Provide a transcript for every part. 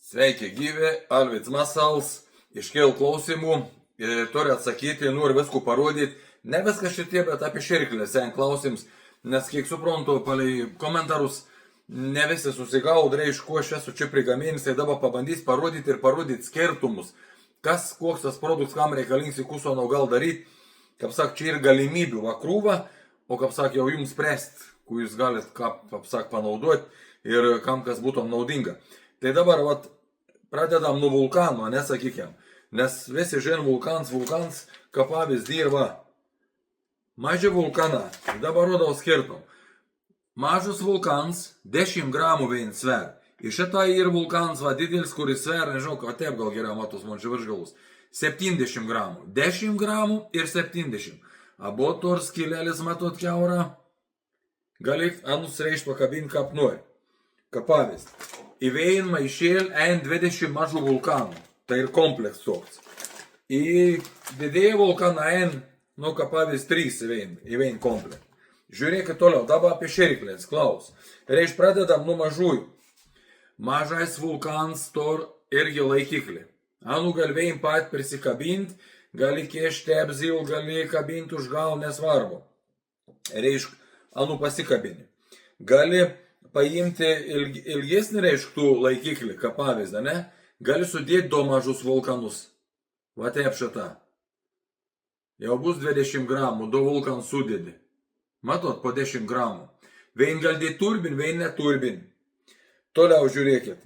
Sveiki gyvi, Alvyds Masals, iškėl klausimų, turiu atsakyti, noriu viskų parodyti, ne viskas šitie, bet apie širklę sen klausims, nes kiek suprantu, palei komentarus, ne visi susigaudrė, iš ko aš esu čia prigaminęs, tai dabar pabandys parodyti ir parodyti skirtumus, kas, koks tas produktas, kam reikalings į kusoną gal daryti, kaip sak, čia ir galimybių vakrūva, o kaip sak, jau jums spręsti, kur jūs galit, kaip sak, panaudoti ir kam kas būtų naudinga. Tai dabar, vat, pradedam nuo vulkano, nesakykim, nes visi žin vulkans, kaip pavyzdį dirba maži vulkana, dabar rodau skirtum. Mažas vulkans 10 gramų vien sver. Ir šitą ir vulkans, va, didelis, kuris sver, nežinau, ką taip gal geriau matos man čia virš galus. 70 gramų. 10 gramų ir 70. Abu tur skilėlis matot kiaurą. Galit anus reiš pakabinti kaip nori. Kaip pavyzdį. Į vien maišėlį ein 20 mažų vulkanų. Tai ir kompleks toks. Į didėjį vulkaną ein, nu, kaip pavyzdį 3 į vien kompleks. Žiūrėkit toliau, dabar apie šeriklės klaus. Reiš pradedam nuo mažųjų. Mažais vulkans tur irgi laikiklį. Anu galvėjim pat prisikabinti, gali kiešti apzil, gali kabinti už gal, nesvarbu. Reiš, anu pasikabini. Gali paimti ilgesnį reišktų laikiklį, kaip pavyzdį, ne? Gali sudėti 2 mažus vulkanus. Va taip šitą. Jau bus 20 gramų, 2 vulkanus sudėdi. Matot, po 10 gramų. Vien gal dėti turbin, vien neturbin. Toliau žiūrėkit.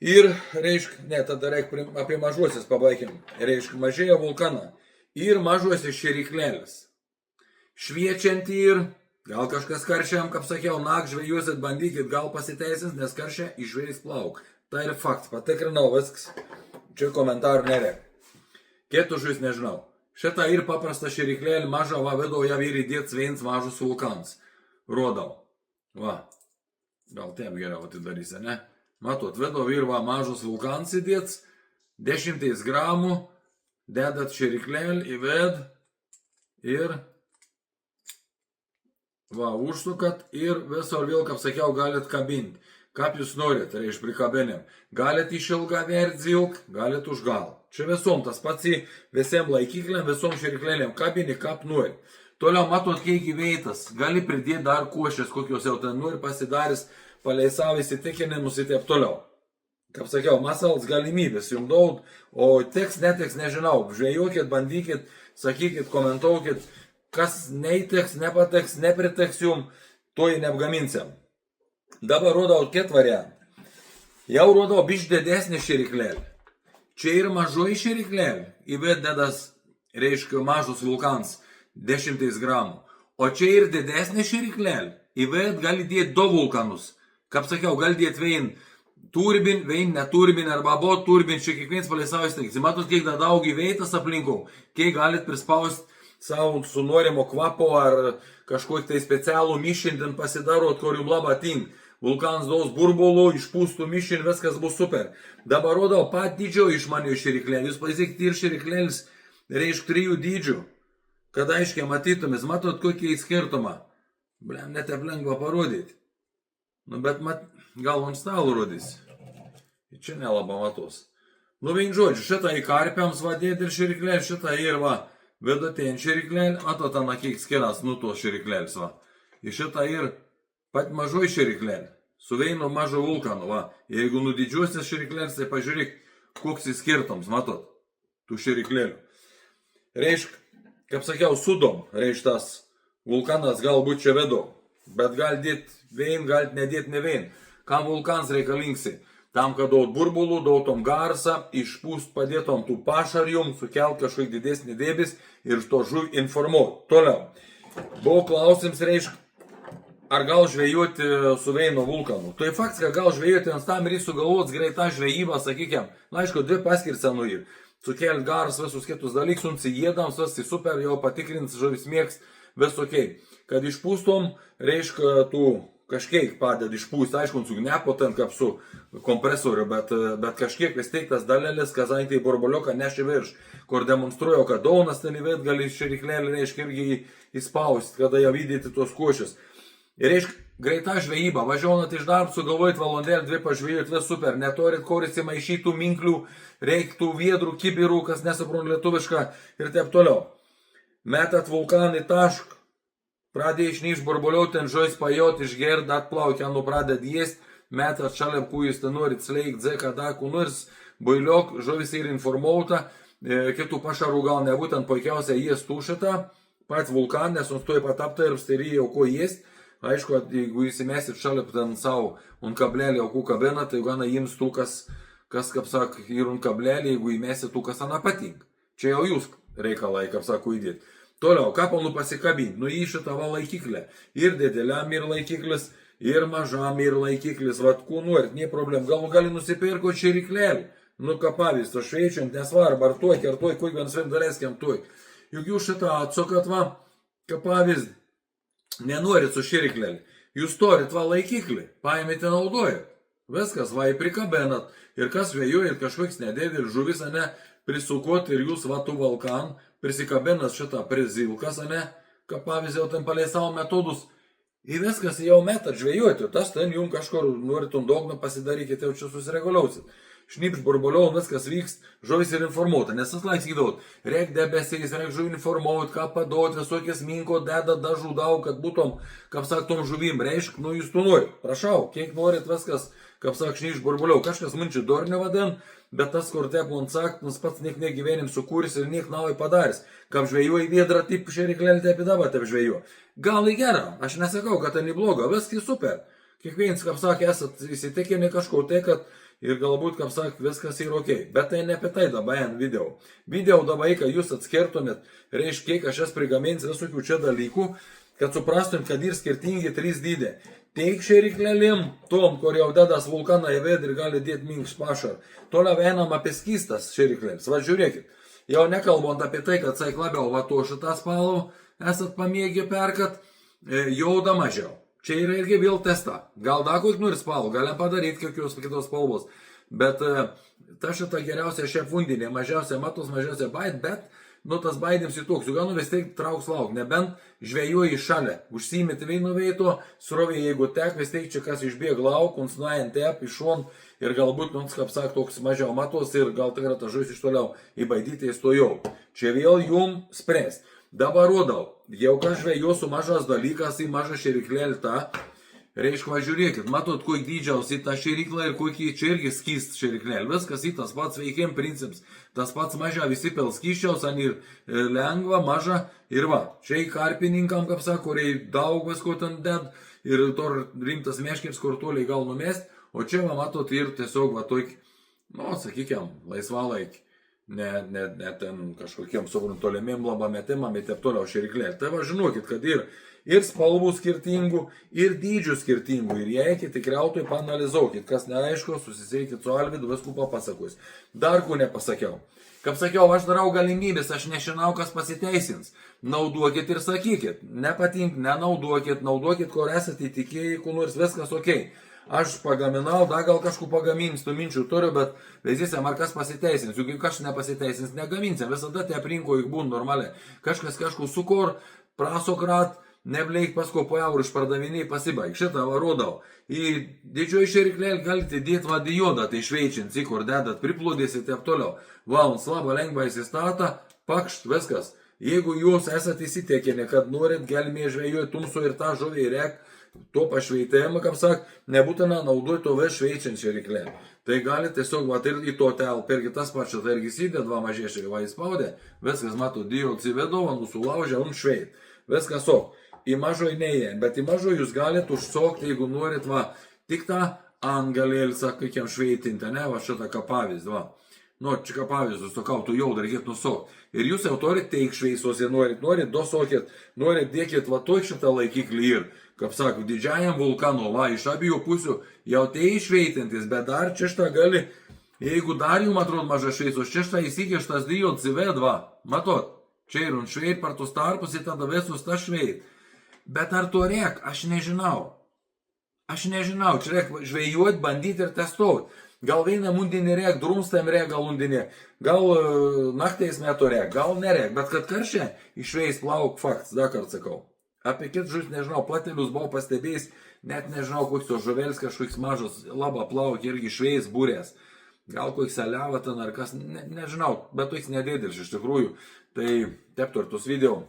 Ir, reišk, ne, tada reikia apie mažuosius pabaikim. Reišk, mažėja vulkaną. Ir mažuosius šeriklėlis. Šviečiant ir, gal kažkas karšiam, kaip sakiau, nak žvėjuosit, bandykit, gal pasiteisins, nes karšia išvėjais plauk. Tai ir fakt, patikrinau viskas. Čia komentarų nereik. Kitus žuvis nežinau. Šitą ir paprastą šeriklėlį mažą, va, vedau jau ir įdėts viens mažus vulkans. Rodau. Va. Gal taip geriau atidarysi, ne? Matot, vedau ir va mažus vulkans įdėts. 10 gramų. Dedat šeriklėlį, įved. Ir va, užsukat ir visur vėl, kaip sakiau, galit kabinti. Kaip jūs norit, reiš prikabenim. Galit išilgą verti zilk, galit už gal. Čia visom tas pats į visiem laikiklėm, visom šeriklėlėm kabini, kaip nori. Toliau matot, kiek įveitas. Gali pridėti dar košės, kokios jau ten nori pasidarys, palei savo įsitikinimus ir taip toliau. Kaip sakiau, masals galimybės jums daug, o teks, neteks, nežinau. Žvejokit, bandykit, sakykit, komentuokit. Kas neįteks, nepateks, nepriteks jums, to jį neapgaminsim. Dabar rodau ketvarę. Jau rodau bišk didesnį šeriklėlį. Čia ir mažoji šeriklėlį. Įved dedas, reiškia, mažus vulkans 10 gramų. O čia ir didesnį šeriklėlį. Įved gali dėti 2 vulkanus. Kaip sakiau, gali dėti vein turbin, vein neturbin, arba abu turbin, čia kiekvienas palei savo įsteigsi. Matot, kiek da daug įveitas aplinkau, kiek galit prispausti savo su norimo kvapo ar kažkokį tai specialų mišintin pasidarot, kur jums labai tink. Vulkans daus burbulų, išpūstų mišin, viskas bus super. Dabar rodau pat dydžio iš manio šeriklėlį. Jūs pasiekit ir šeriklėlis reišk 3 dydžių. Kad aiškiai matytumės, matot kokį skirtumą. Blem, net taip lengva parodyti. Nu, bet gal ant stalo rodys. Čia nelabai matos. Nu, vien žodžiu, šitą į karpiams vadėti ir šeriklėlį, šitą ir va. Vidutinį šeriklėlį, matot, ten kiek skiras nu tos šeriklėlis, va. Ir šitą ir pat mažoj šeriklėlį. Su veinu mažo vulkanu, va. Jeigu nudidžiuosis šeriklėlis, tai pažiūrėk, koks jis skirtums, matot, tų šeriklėlių. Reišk, kaip sakiau, sudom, reišk tas vulkanas galbūt čia vedu. Bet gal dėt vein, gal nedėt ne vein. Kam vulkans reikalingsi? Tam, kad daug burbulų, dautom garsą, išpūst padėtom tų pašarjum, sukelt kažkokį didesnį debis ir to žuv informuot. Toliau. Buvo klausims, reišk, ar gal žvejoti su veino vulkanu. Tai faktas, kad gal žvejoti ant tam ir sugalvots greitą žvejybą, sakykim, na aišku, 2 paskirsenų ir sukelt gars, visus kitus dalykus, uncijėdams, visi super, jau patikrins, žuvis mėgs, vis ok. Kad išpūstom, reišk, tų kažkiek padeda išpūsti, aišku, su gnepo ten kaip su kompresoriu, bet kažkiek vis tiek tas dalelis, kazai tai burbuliuką neši virš, kur demonstruoju, kad daunas ten įvėt gali šeriklėlį, reiškia, irgi įspausti, kada jau įdėti tos košius. Ir reiškia, greita žvejyba, važiuojat iš darbų, sugalvojat valandėlį, 2 pažvėjot, vis super, netorit koris įmaišytų minklių, reiktų viedrų, kibirų, kas nesuprant lietuvišką ir taip toliau. Metat vulkaną į tašką, pradėjo išnyš burbuliuoti, ant žojas pajot, išgerd, atplaukia, pradėt jėst, metat šalia, kuo jūs ten norit sleik, dzeka, daku, nors bailiok, žuvis ir informuota, kitų pašarų gal nebūtent puikiausia jėst šitą, pats vulkan, nes nustoja patapta ir sterija jau ko jėst. Aišku, jeigu įsimesit šalia ten savo un kablelį aukų kabiną, tai gana jums tų, kas kaip sak, ir un kablelį, jeigu įmesit tų, kas ana patinka. Čia jau jūs reikalai, kaip sako, įdėt. Toliau, ką panu pasikabinti? Nu, į šitą va laikiklę. Ir dideliam ir laikiklis, ir mažam ir laikiklis. Vat, kuo norit, nie problem. Gali nusipirko čiriklelį. Nu, ką pavyzdį, šveičiant, nesvarbu, ar tuoj, kuo gan svim daleskiam tuoj. Juk jūs šitą atsokat, va, ką pavyzdį. Nenorit su širiklelį. Jūs turit va laikiklį, paėmėte naudojat. Viskas, va, prikabenat. Ir kas žvejojat, kažkoks nedėdėl žuvis, ane, prisukot ir jūs va tų valkan, prisikabenat šitą prizilkas, ane, ką pavyzdį, jau ten palei savo metodus. Ir viskas, jau metat žvejojat, tas ten jums kažkur norit un dogną pasidarykit, jau čia susireguliausit. Šnypš burbuliau, viskas vyks, žuvis ir informuota, nes tas laiks įdavot, reik debesiais, reik žuvį informuot, ką padot, visokias minko, deda, dažų daug, kad būtum, kaip sak, tom žuvim, reišk, nu jūs tu norit, prašau, kiek norit viskas, kaip sak, šnypš burbuliau, kažkas man čia dornio vaden, bet tas, kur taip man sak, nus pats niek negyvenim sukūris ir niek nauai padarys, kaip žvėjuoji viedrą, taip šeriklelį taip dabar taip žvėjuo. Gal į gerą, aš nesakau, kad tai nebloga, viskas super, kiekvienas, kaip sak, esat įsitikinę kažko tai, kad ir galbūt, kaip sak, viskas yra ok. Bet tai ne apie tai dabar video. Video dabar, kai jūs atskirtumėt, reiškia, kiek aš jas prigamins visokių čia dalykų, kad suprastum, kad ir skirtingi 3 dydė. Teik šeriklėlim, tom, kur jau dedas vulkaną į vedrį ir gali dėti minkš pašar. Toliau einam apie skystas šeriklėms. Va, žiūrėkit, jau nekalbant apie tai, kad saik labiau va to šitą spalvą esat pamėgę perkat, jauda mažiau. Čia yra irgi vėl testa. Gal dar kokį nori spalvą, galim padaryti kokios kitos spalvos. Bet ta šita geriausia šia fundinė, mažiausia matos, mažiausia bait, bet nu tas baidims į toks, gal nu vis tiek trauks lauk, nebent žvėjuoji šalia. Užsiimėt vienu veito, srovė jeigu tek, vis tiek čia kas išbėg lauk, unsnuojant tep, išon ir galbūt, nu, kaip sak, toks mažiau matos ir gal tikrai ta žuvis iš toliau įbaidyti įstojau. Čia vėl jum spręs. Dabar rodau, jau ką žvėjosiu mažas dalykas į mažą šeriklėlį tą, reiškia, žiūrėkit, matot, kokį dydžiausiai tą šeriklą ir kokį čia irgi skyst šeriklėlį. Viskas į tas pats veikiam princips, tas pats maža, visi pel skyščiaus, ant ir lengva, maža ir va. Čia į karpininkam, kaip sako, kuriai daug visko ten ded ir to rimtas meškės, kur toliai gal numest, o čia, va, matot, ir tiesiog, va, tokį, nu, sakykiam, laisvalaikį. Ne ten kažkokiem tolimiem labametimam ir taip toliau šeriklėlį. Tai va žinokit, kad ir spalvų skirtingų, ir dydžių skirtingų. Ir jei tikriautai paanalizuokit, kas neaišku, susisiekit su Alvydu, viskų papasakos. Dar ko nepasakiau. Kaip sakiau, aš darau galimybės, aš nežinau, kas pasiteisins. Naudokit ir sakykit. Nepatink, nenaudokit, naudokit, kur esate įtikėjai, kur nors viskas ok. Aš pagaminau, da gal kažku pagamins, tų minčių turiu, bet veizysėm, ar kas pasiteisins. Juk kažkas nepasiteisins, negaminsim. Visada te aprinko juk būn normaliai. Kažkas kažku sukor, prasokrat, nebleik pasko po eurų išpardaviniai pasibaig. Šitą varodau. Į didžioji šeriklėlį galite dėti va diodą, tai šveičiant, į kur dedat, priplūdėsi ir taip toliau. Va, un slabo lengvai įsistata, pakšt, viskas. Jeigu jūs esate įsitikinę, kad norit gelmė žvejoj tumso ir tą žuvį rek, to pašveitėjimą, kaip sak, nebūtina naudoti to vis šveičiant šeriklėlį. Tai gali tiesiog, va, ir į to tel, per kitas pačias, tai irgi sėdė, va mažėšiai, va įspaudė, viskas, matau, dijo atsivedova, nusulaužė, un šveit. Viskas, o, į mažoj neįė, bet į mažoj jūs galite užsokti, jeigu norit, va, tik tą angalėlį, sakykiam, šveitinti, ne, va, šitą ką pavyzdį, va. Nu, čia ką pavyzdžius, tokau, tu jau dar reikėtų nusokti. Ir jūs jau norit teik šveisos, norit dosokit, norit dėkit, va, toj šitą laikiklį ir, kaip sako, didžiajam vulkanu, va, iš abiejų pusių jau tai išveitintis, bet dar čia šitą gali, jeigu dar jums atrodo mažas šveisos, čia šitą įsikištas dijot cived, va, matot, čia ir un šveit per tus tarpus ir tada visus tą šveit. Bet ar to reik, aš nežinau. Aš nežinau, čia reik žvejuot, bandyti ir testuoti. Gal vieną mundinį reik, drumstam reik, gal undinį, gal naktais metu reik, gal nereik, bet kad karšia išveis plauk fakts, dar kart sakau. Apie kitus žuvis nežinau, platelius buvau pastebėjęs, net nežinau, koks to žuvelis kažkoks mažas, labai plaukia irgi švėjais būrės. Gal koks seliava ten ar kas, nežinau, bet toks nedėdėlis iš tikrųjų. Tai teptų ir tos video.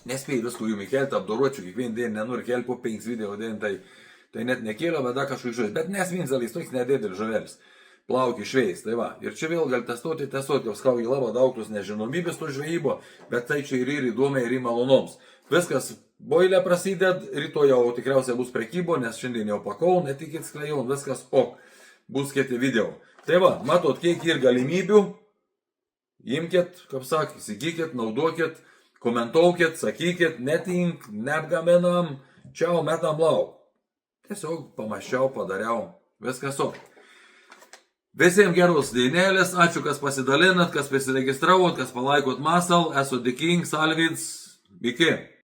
Nespėjai viskų jums įkelti, apdoruočiau kiekvieną dieną, nenoriu kelti po 5 video dieną, tai net nekėlė, bet dar kažkoks žuvelis. Bet nesvinzalis, toks nedėdėlis žuvelis. Plaukia švėjais, tai va. Ir čia vėl gal testuoti, jau skaugi labai daug tos nežinomybės to žvejybo, bet tai čia ir įdomiai, ir malonoms. Viskas, boilė prasideda, rytoj jau tikriausiai bus prekybo, nes šiandien jau pakau, netikit sklejau, viskas ok, bus kiti video. Tai va, matot, kiek ir galimybių, imkit, kaip sakė, įsigykit, naudokit, komentuokit, sakykit, netink, neapgaminam, čiau, metam lauk. Tiesiog pamaščiau, padariau, viskas ok. Visiems geros dienelės, ačiū, kas pasidalinat, kas prisiregistravot, kas palaikot masal, esu dėkingas, Alvyds, iki.